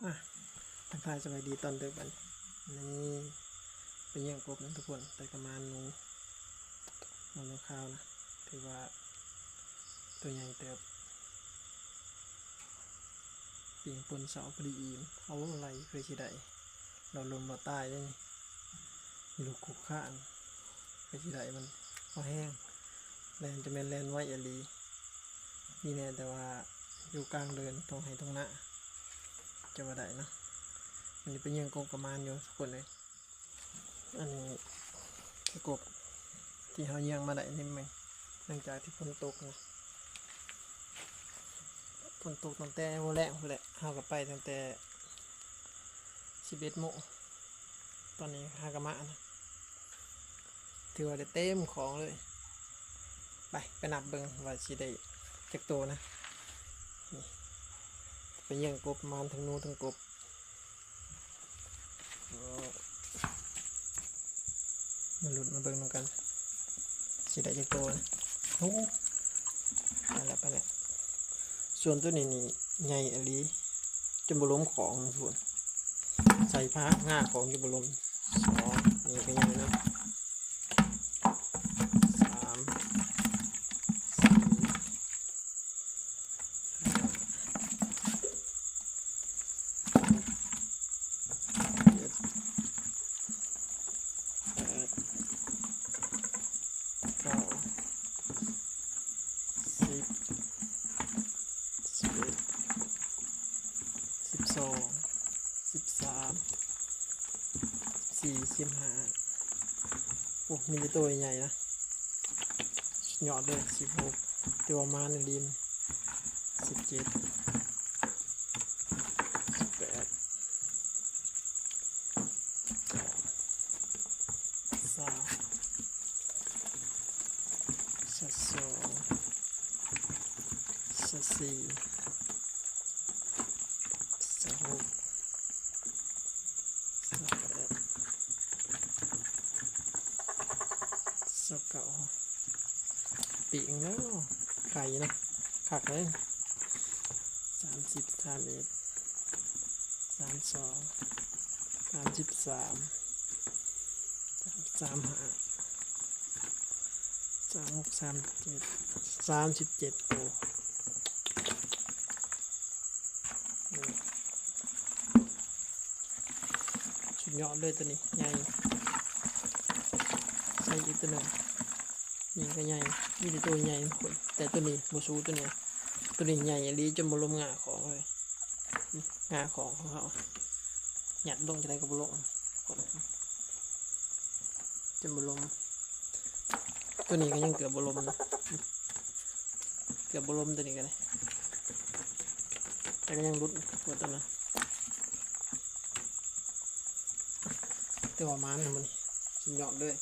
ทักทายสวัสดีตอนดึกบันนี่เป็นยังกบนะทุกคนแต่ประมาณนูข้าวนะถือว่าตัวใหญ่เติบปีงปนเสาพอดีอิ่มเอาอะไรเคยชิได้เราลมเราตายได้นี่ลูกคุกข้านเคยชิได้มันพอแห้งแลนจะเป็นแลนไว้อย่าลีนี่แน่แต่ว่าอยู่กลางเดินตรงให้ตรงหน้าจะมาได้เนาะมันจะเป็นยังกบประมาณอยู่ทุกคนเลยอันนี้กบที่เขายังมาได้นี่มั้งหลังจากที่ฝนตกนะฝนตกตั้งแต่วันแรกเลยเขากับไปตั้งแต่11 โมงตอนนี้ฮากามะนะถือว่าได้เต็มของเลยไปนับเบิ้งว่าสิได้จักโตนะนี่เป็นยังกบมาทั้งนู้นทั้งกบมาหลุดมาเบิ้งกันสิได้จักโตนะโอ้ไปแล้วส่วนตัวนี้นี่ใหญ่อลีจนบล้มของส่วนใส่ผ้าง่าของจนบล้ม2นี่ก็ใหญ่นะ3 15โอ้มีตัวใหญ่นะหยอดเลย16ตัวมาในริม17 18 3 เก่าปีกแล้วไข่นะขักเลย30 31 32 33 35 36 37โอ้สุดยอดเลยตัวนี้ใหญ่ใส่อีกตัวหนึ่งนี่ก็ใหญ่มีแต่ตัวใหญ่คนแต่ตัวนี้บูซูตัวนี้ใหญ่ลีจนบล้มงาของเลยงาของเขาหยัดลงจะได้กับบล้มคนจนบล้มตัวนี้ก็ยังเกือบบล้มนะเกือบบล้มตัวนี้กันเลยแต่ก็ยังรุดหัวตัวนั้นแต่ว่ามันมันสุดยอดเลย